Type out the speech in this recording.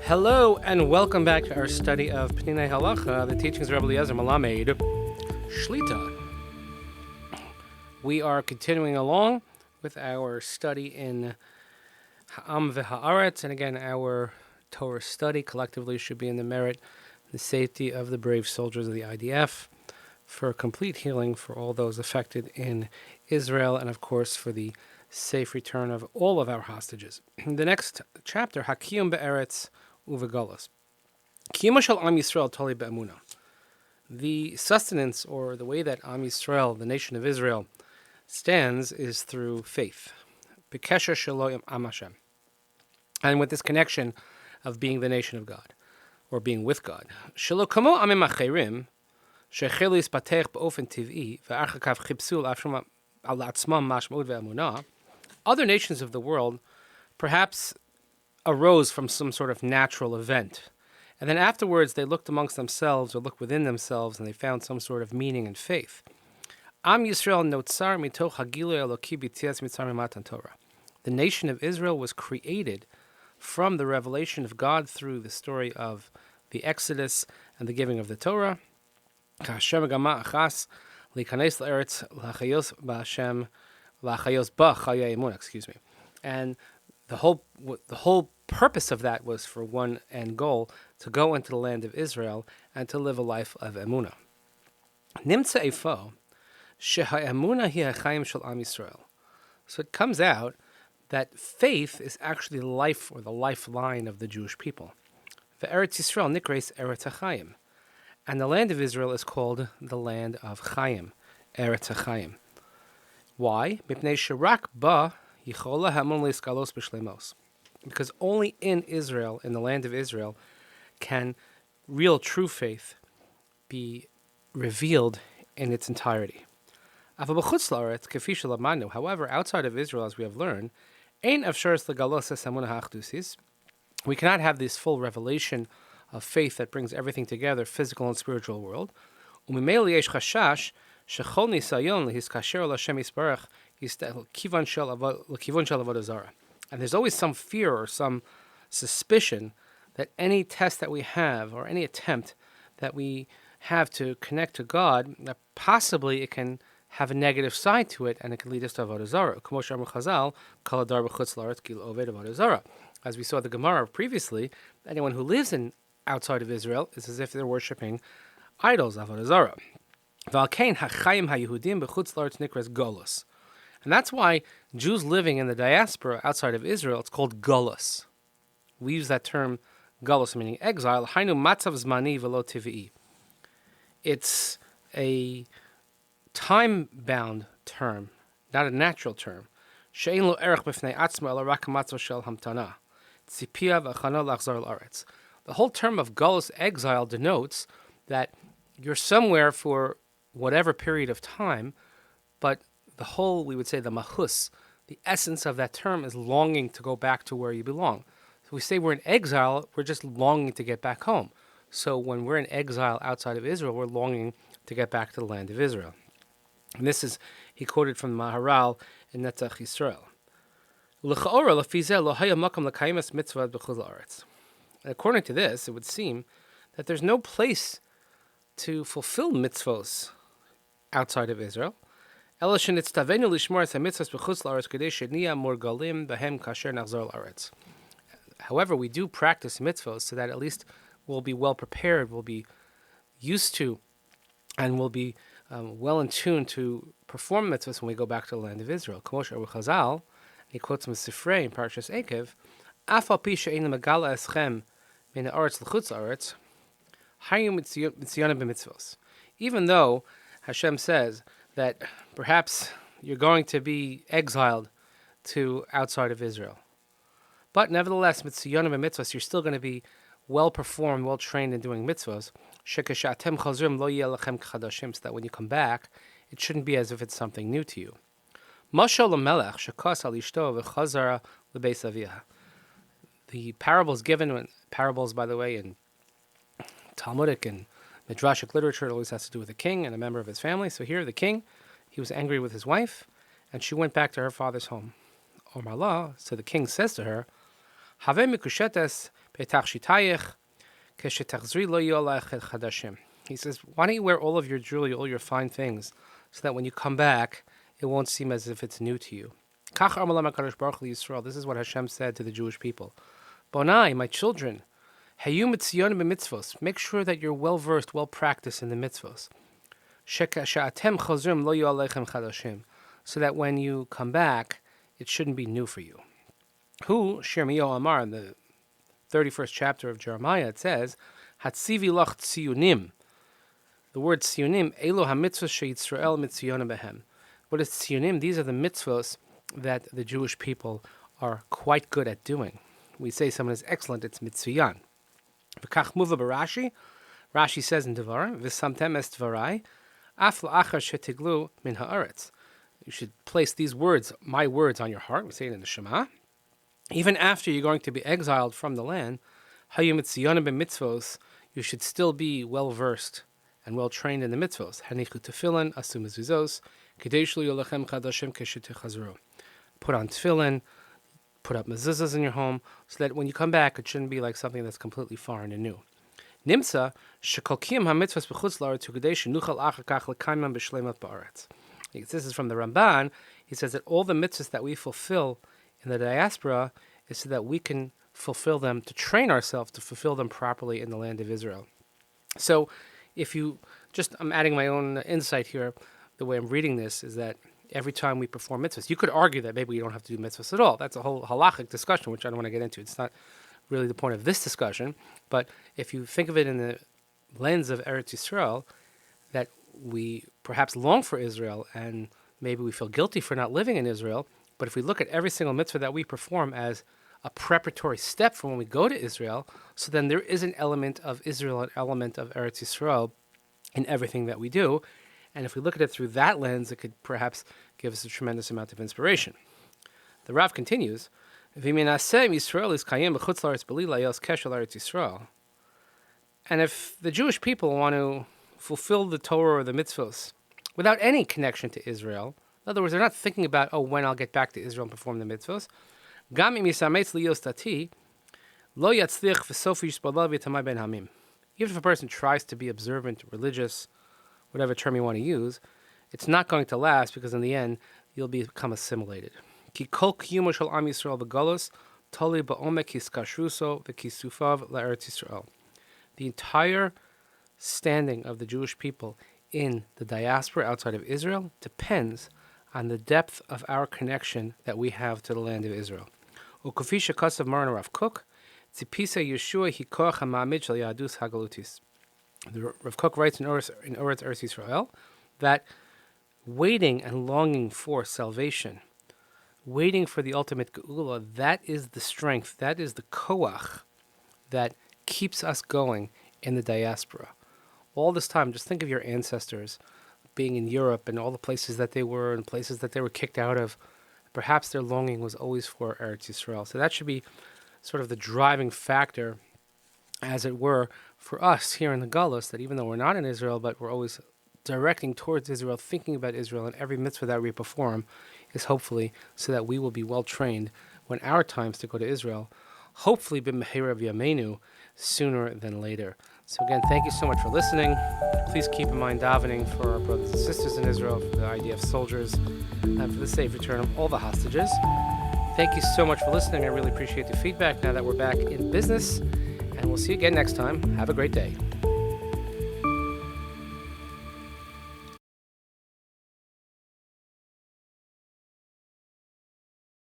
Hello and welcome back to our study of Peninei Halacha, the teachings of Rabbi Eliezer Malamed Shlita. We are continuing along with our study in Ha'am v'Ha'aretz, and again, our Torah study collectively should be in the merit, the safety of the brave soldiers of the IDF, for complete healing for all those affected in Israel, and of course for the safe return of all of our hostages. The next chapter, Hakiyum be'eretz uvegolos. Kiyuma shel Am Yisrael toli be'emuna. The sustenance, or the way that Am Yisrael, the nation of Israel, stands is through faith. B'kesher shelo Am Hashem. And with this connection of being the nation of God, or being with God. Shelo kamo amim acherim, shechelu yispatech b'ofen tiv'i, ve'achakav chipsu al atzmam mashmod ve'emunah. Other nations of the world perhaps arose from some sort of natural event. And then afterwards they looked amongst themselves or looked within themselves and they found some sort of meaning and faith. Am Yisrael notzar mitoch hagilui eloki b'tzias mitzrayim matan Torah. The nation of Israel was created from the revelation of God through the story of the Exodus and the giving of the Torah. Ka'asher megama achas likanes la'eretz l'chayos ba'Hashem l'chayos ba'chayei emunah. And the whole purpose of that was for one end goal, to go into the land of Israel and to live a life of emunah. Nimtza efo she'ha'emunah hi ha'chayim shel Am Yisrael. So it comes out that faith is actually the life or the lifeline of the Jewish people. Ve'eretz Yisrael nikreis Eretz HaChayim. And the land of Israel is called the land of Chayim, Eretz HaChayim. Why? Mipnei she'rak ba yichola ha'emunah leiskalos b'shlemos. Because only in Israel, in the land of Israel, can real true faith be revealed in its entirety. However, outside of Israel, as we have learned, we cannot have this full revelation of faith that brings everything together, physical and spiritual world. And there's always some fear or some suspicion that any test that we have or any attempt that we have to connect to God, that possibly it can have a negative side to it and it can lead us to Avodah Zarah. As we saw the Gemara previously, anyone who lives outside of Israel is as if they're worshipping idols, Avodah Zarah. And that's why Jews living in the diaspora outside of Israel, it's called Golus. We use that term Golus, meaning exile. Hainu matzav zmani velo tiv'i. It's a time-bound term, not a natural term. She'ein lo erech b'fnei atzma ela rak matzav shel hamtana. Tzipia v'chana lachzor l'aretz. The whole term of Golus, exile, denotes that you're somewhere for whatever period of time, but the whole, we would say, the mahus, the essence of that term is longing to go back to where you belong. So we say we're in exile, we're just longing to get back home. So when we're in exile outside of Israel, we're longing to get back to the land of Israel. And this is, he quoted from the Maharal in Netzach Yisrael. According to this, it would seem that there's no place to fulfill mitzvos outside of Israel. However, we do practice mitzvos so that at least we'll be well prepared, we'll be used to, and we'll be well in tune to perform mitzvos when we go back to the land of Israel. He quotes from Sifrei in Parashas Ekev, even though Hashem says that perhaps you're going to be exiled to outside of Israel, but nevertheless, mitziyonim and mitzvos, you're still going to be well performed, well trained in doing mitzvos. So that when you come back, it shouldn't be as if it's something new to you. The parables given, parables, by the way, in Talmudic and Midrashic literature, it always has to do with a king and a member of his family. So here, the king, he was angry with his wife, and she went back to her father's home. Omar Allah, so the king says to her, He says, why don't you wear all of your jewelry, all your fine things, so that when you come back, it won't seem as if it's new to you. This is what Hashem said to the Jewish people. Bonai, my children, make sure that you're well versed, well practiced in the mitzvos. So that when you come back, it shouldn't be new for you. Shirmiyo Amar, in the 31st chapter of Jeremiah, it says, Hatzivi lach tziyunim. The word tziyunim, Elo ha-mitzvos sheYisrael mitziyonim behem. What is tziyunim? These are the mitzvos that the Jewish people are quite good at doing. We say someone is excellent, it's mitziyan. V'kach muva b'Rashi, Rashi says in Devarim, V'samtem es dvarai, af la'achar shetiglu min ha'aretz. You should place these words, my words, on your heart. We say it in the Shema. Even after you're going to be exiled from the land, hayu mitziyonim b'mitzvos, you should still be well versed and well trained in the mitzvos. Hanichu tefillin, asu mezuzos, kedei shelo yeh lechem chadashim keshetichazru. Put on tefillin, put up mezuzahs in your home, so that when you come back, it shouldn't be like something that's completely foreign and new. Nimsa shekol kiyum hamitzvos b'chutz la'aretz kedei shenuchal achar kach l'kaimam b'shleimat ba'aretz. This is from the Ramban. He says that all the mitzvahs that we fulfill in the diaspora is so that we can fulfill them, to train ourselves to fulfill them properly in the land of Israel. So if you I'm adding my own insight here, the way I'm reading this is that every time we perform mitzvahs, you could argue that maybe you don't have to do mitzvahs at all. That's a whole halachic discussion, which I don't want to get into. It's not really the point of this discussion. But if you think of it in the lens of Eretz Yisrael, that we perhaps long for Israel and maybe we feel guilty for not living in Israel, but if we look at every single mitzvah that we perform as a preparatory step for when we go to Israel, so then there is an element of Israel, an element of Eretz Yisrael in everything that we do. And if we look at it through that lens, it could perhaps give us a tremendous amount of inspiration. The Rav continues, and if the Jewish people want to fulfill the Torah or the mitzvos without any connection to Israel, in other words, they're not thinking about, when I'll get back to Israel and perform the mitzvos. Even if a person tries to be observant, religious, whatever term you want to use, it's not going to last, because in the end, you'll become assimilated. The entire standing of the Jewish people in the diaspora outside of Israel depends on the depth of our connection that we have to the land of Israel. The Rav Kook writes in Oretz Eretz Yisrael that waiting and longing for salvation, waiting for the ultimate geula, that is the strength, that is the koach that keeps us going in the diaspora. All this time, just think of your ancestors being in Europe and all the places that they were and places that they were kicked out of. Perhaps their longing was always for Eretz Yisrael. So that should be sort of the driving factor, as it were, for us here in the Galus, that even though we're not in Israel, but we're always directing towards Israel, thinking about Israel, and every mitzvah that we perform is hopefully so that we will be well trained when our times to go to Israel, hopefully b'mehira v'yameinu, sooner than later. So again, thank you so much for listening. Please keep in mind davening for our brothers and sisters in Israel, for the IDF soldiers, and for the safe return of all the hostages. Thank you so much for listening. I really appreciate the feedback now that we're back in business. And we'll see you again next time. Have a great day.